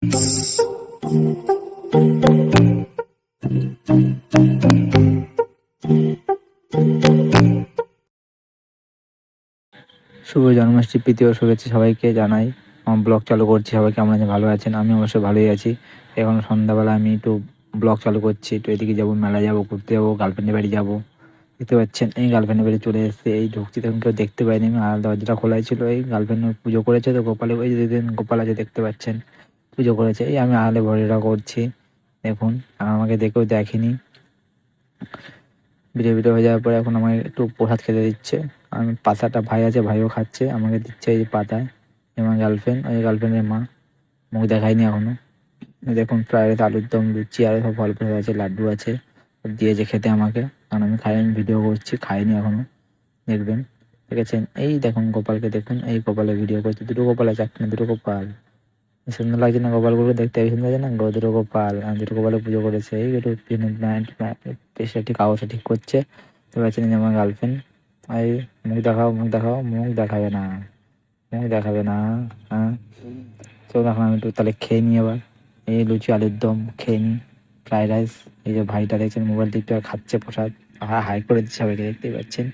শুভ জন্মাষ্টমী প্রীতি ও শুভেচ্ছা সবাইকে জানাই। আমার ব্লগ চালু করছি, সবাই কেমন আছেন? ভালো আছেন? আমি অবশ্যই ভালোই আছি। এখন সন্ধ্যাবেলা আমি একটু ব্লগ চালু করছি, একটু এদিকে যাবো, মেলায় যাবো, ঘুরতে যাবো, গার্লফ্রেন্ডের বাড়ি যাবো। দেখতে পাচ্ছেন এই গার্লফ্রেন্ডের বাড়ি চলে এসেছে, এই ঢুকছি, তখন কেউ দেখতে পাইনি, আমি আর দরজাটা খোলাই ছিল। এই গার্লফ্রেন্ড পুজো করেছে তো গোপালে, ওই যে গোপাল আছে দেখতে পাচ্ছেন, পুজো করেছে। এই আমি আড়ালে ভরিটা করছি, দেখুন। আর আমাকে দেখেও দেখেনি। ভিডিও হয়ে যাওয়ার পরে এখন আমাকে একটু প্রসাদ খেতে দিচ্ছে। আমি পাতাটা, ভাই আছে, ভাইও খাচ্ছে, আমাকে দিচ্ছে এই পাতায়। আমার গার্লফ্রেন্ড, ওই গার্লফ্রেন্ডের মা, মুখ দেখায়নি এখনো। দেখুন ফ্রাইড রাইস, আলুর দম, লুচি আর সব ফল ফল আছে, লাড্ডু আছে, সব দিয়েছে খেতে আমাকে। কারণ আমি খাই, আমি ভিডিও করছি, খাইনি এখনো, দেখবেন। ঠিক আছে, এই দেখুন গোপালকে দেখুন, এই গোপালের ভিডিও করছি। দুটো গোপাল আছে, একটা না, দুটো গোপাল। সুন্দর লাগছে না গোপালগুলো দেখতে? সুন্দর লাগছে না? দুটো গোপাল, দুটো গোপালে পুজো করেছে। এই একটু পেশাটি কাগজটা ঠিক করছে। তো পাচ্ছেন যে আমার গার্লফ্রেন্ড। এই মুখ দেখাও, মুখ দেখাও, মুখ দেখাবে না, মুখ দেখাবে না। হ্যাঁ, চলো এখন আমি একটু তাহলে খেয়ে নিই এবার। এই লুচি আলুর দম খেয়ে নিই, ফ্রাইড রাইস। এই যে ভাইটা দেখছেন মোবাইল টিপে খাচ্ছে প্রসাদ, হাই করে দিচ্ছে সবাইকে, দেখতেই পাচ্ছেন।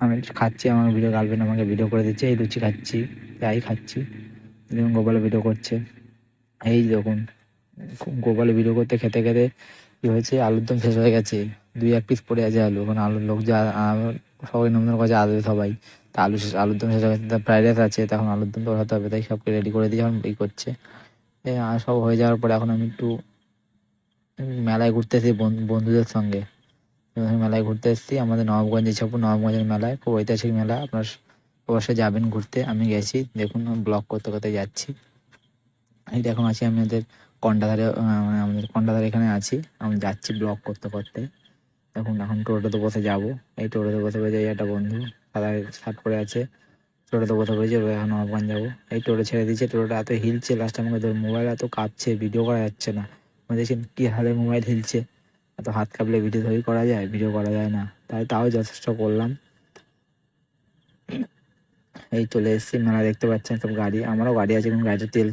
আমি খাচ্ছি, আমার ভিডিও, গার্লফ্রেন্ড আমাকে ভিডিও করে দিচ্ছে, এই লুচি খাচ্ছি, যাই খাচ্ছি। দেখুন গোপালে ভিডিও করছে, এই দেখুন গোপালে ভিডিও করতে খেতে খেতে কি হয়েছে, আলুর দম শেষ হয়ে গেছে, 2-1 পিস পড়ে আছে আলু। এখন আলুর লোক যা, সবাই নন্দন করছে আলু সবাই, তা আলুর দম শেষ হয়ে গেছে, ফ্রাইড রাইস আছে, তখন আলুর দম তো হতে হবে, তাই সবকে রেডি করে দিয়ে এখন এই করছে। আর সব হয়ে যাওয়ার পরে এখন আমি একটু মেলায় ঘুরতে এসেছি বন্ধুদের সঙ্গে। মেলায় ঘুরতে এসেছি আমাদের নবাবগঞ্জ, ইছাপুর নবাবগঞ্জের মেলায়, খুব ঐতিহাসিক মেলা, আপনার অবশ্যই যাবেন ঘুরতে। আমি গেছি, দেখুন ব্লগ করতে করতে যাচ্ছি। এই দেখুন আছি আমাদের কন্ডাধারে, মানে আমাদের কন্ডাধারে এখানে আছি, আমি যাচ্ছি ব্লগ করতে করতে। দেখুন এখন টোটোতে বসে যাব, এই টোটোতে বসে বসে এই একটা বন্ধু সাদা শার্ট পরে আছে, টোটোতে বসে বসে এখন নবাবগঞ্জ যাবো। এই টোটো ছেড়ে দিয়েছে, টোটোটা এত হিলছে, লাস্টে আমাকে মোবাইল এত কাঁপছে, ভিডিও করা যাচ্ছে না। আমি দেখছেন কী হালে মোবাইল হিলছে, এত হাত কাঁপলে ভিডিও ধরি করা যায়? ভিডিও করা যায় না, তাও যথেষ্ট করলাম। এই চলে এসেছি মেলা, দেখতে পাচ্ছেন সব গাড়ি, আমারও গাড়ি আছে, কিন্তু গাড়িটা তেল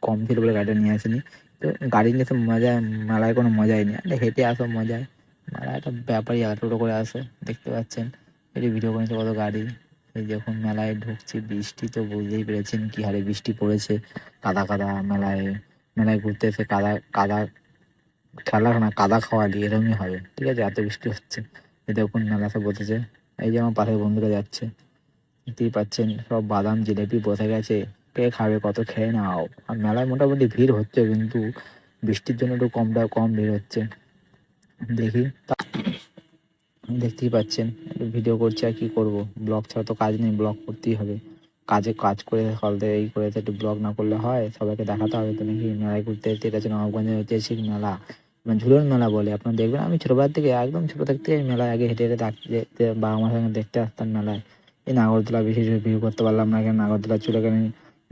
কম ছিল বলে গাড়িটা নিয়ে আসিনি। তো গাড়ি নিয়ে তো মজা, মেলায় কোনো মজাই নেই, হেঁটে আসো মজায়। মেলা একটা ব্যাপারই আলাদা, টোটো করে আসো, দেখতে পাচ্ছেন। এটি ভিডিও করেছে কত গাড়ি। এই যখন মেলায় ঢুকছি, বৃষ্টি তো বুঝতেই পেরেছেন কি হারে বৃষ্টি পড়েছে, কাদা কাদা মেলায়। মেলায় ঘুরতে এসে কাদা কাদা খেলা না, কাদা খাওয়ালি এরকমই হবে, ঠিক আছে, এত বৃষ্টি হচ্ছে। এই দেখুন মেলা সব বসেছে, এই যে আমার পাশের বন্ধুরা যাচ্ছে, দেখতেই পাচ্ছেন সব বাদাম জিলেপি বসে গেছে, কে খাবে, কত খেয়ে নাও। আর মেলায় মোটামুটি ভিড় হচ্ছে, কিন্তু বৃষ্টির জন্য একটু কম ভিড় হচ্ছে। দেখি, দেখতেই পাচ্ছেন একটু ভিডিও করছি, আর কি করব, ব্লগ ছাড়া তো কাজ নেই, ব্লগ করতেই হবে। কাজ করে ফলতে এই করে একটু ব্লগ না করলে হয়? সবাইকে দেখাতে হবে তো নাকি। মেলায় ঘুরতে এসে, এটা হচ্ছে নবাবগঞ্জের ঐতিহাসিক মেলা, মানে ঝুলন মেলা বলে। আপনারা দেখবেন, আমি ছোটোবেলার থেকে, একদম ছোটো থাকতে মেলায় আগে হেঁটে হেঁটে দেখতে, বাবা মার সঙ্গে দেখতে আসতাম মেলায়। এই নাগরদোলা বেশি ভিউ করতে পারলাম না, কেন নাগরদোলা ছিল, কেন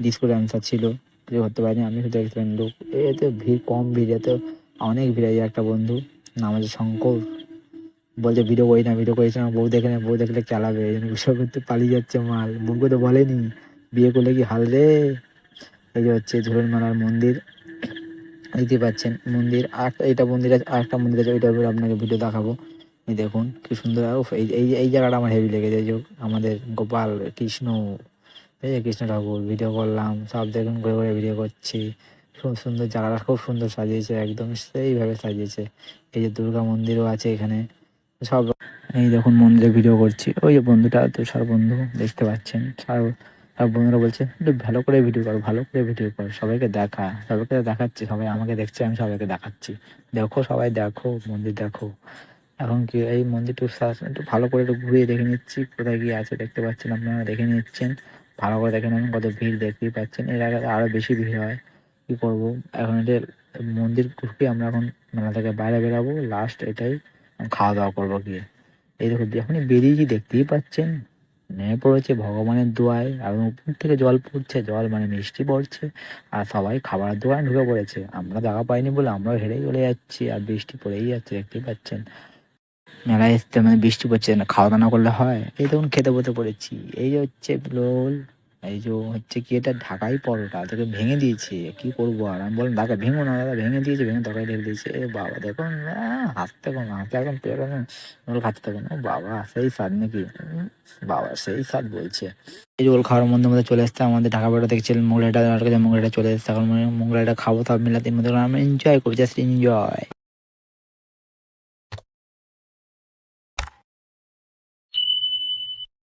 ডিসকো ডান্সার ছিল, ভিউ করতে পারিনি। আমি শুধু দেখতাম লোক, এতে ভিড়, কম ভিড়, এতে অনেক ভিড়। এই একটা বন্ধু, নাম হচ্ছে শঙ্কর, বলছে ভিডিও করি না, ভিডিও করিস না, বউ দেখে না, বউ দেখলে চালাবে, সব করতে পালিয়ে যাচ্ছে মাল। বউকে তো বলেনি, বিয়ে করলে কি হাল রে। এই যে হচ্ছে ঝুলন মেলার মন্দির, দেখতে পাচ্ছেন মন্দির। আর এইটা মন্দির আছে, আর একটা মন্দির আছে, ওইটার উপরে আপনাকে ভিডিও দেখাবো। এই দেখুন কি সুন্দর, এই জায়গাটা আমার হেভি লেগেছে। এই যে আমাদের গোপাল কৃষ্ণ, এই যে কৃষ্ণ ঠাকুর, ভিডিও করলাম, সব দেখুন ঘুরে ঘুরে ভিডিও করছি। খুব সুন্দর জায়গাটা, খুব সুন্দর সাজিয়েছে, একদম সেইভাবে সাজিয়েছে। এই যে দুর্গা মন্দিরও আছে এখানে সব। এই দেখুন মন্দিরে ভিডিও করছি, ওই যে বন্ধুটা, তুষার বন্ধু, দেখতে পাচ্ছেন। সব বন্ধুরা বলছে একটু ভালো করে ভিডিও কর, ভালো করে ভিডিও কর, সবাইকে দেখা, সবাইকে দেখাচ্ছি, সবাই আমাকে দেখছে, আমি সবাইকে দেখাচ্ছি। দেখো সবাই দেখো, মন্দির দেখো। এখন কি এই মন্দিরটা একটু ভালো করে একটু ঘুরিয়ে দেখে নিচ্ছি, কোথায় গিয়ে আছে, দেখতে পাচ্ছেন আপনারা, দেখে নিচ্ছেন ভালো করে, দেখে নেবেন। কত ভিড় দেখতেই পাচ্ছেন, এর আগে আরো বেশি ভিড় হয়। কি করবো এখন, এটা মন্দির ঘুরতে আমরা এখন মেলা থেকে বাইরে বেরাবো, লাস্ট এটাই, খাওয়া দাওয়া করবো গিয়ে। এই দেখো যখনই বেরিয়েছি, দেখতেই পাচ্ছেন নেমে পড়েছে ভগবানের দোয়ায়, আর উপর থেকে জল পড়ছে, জল মানে মিষ্টি পড়ছে, আর সবাই খাবারের দোকানে ঢুকে পড়েছে। আমরা জায়গা পাইনি বলে আমরাও হেরেই চলে যাচ্ছি, আর বৃষ্টি পড়েই যাচ্ছে, দেখতেই পাচ্ছেন। মেলায় আসতে মানে বৃষ্টি পড়ছে না, খাওয়া দাওয়া না করলে হয়? এই দেখুন খেতে বসে পড়েছি, এই যে হচ্ছে রোল, এই যে হচ্ছে কি, এটা ঢাকাই পরোটা তোকে ভেঙে দিয়েছে, কি করবো আর। আমি বললাম দাদা ভেঙো না, দাদা ভেঙে দিয়েছে, ভেঙে তরকারি ঢেলে দিয়েছে। এ বাবা দেখুন, হাসতে থাকুন, হাসতে একদম পেট একদম ওগুলো খাচ্ছে থাকুন। ও বাবা সেই স্বাদ নাকি, বাবা সেই স্বাদ বলছে। এই যে ওল খাওয়ার মধ্যে মধ্যে চলে এসছে আমাদের ঢাকা পরোটা দেখছিলেন, মোগলাইটা মোগলাইটা চলে এসছে এখন, মোগলাইটা খাবো সব মিলাতে মধ্যে আমরা এনজয় করি, জাস্ট এনজয়।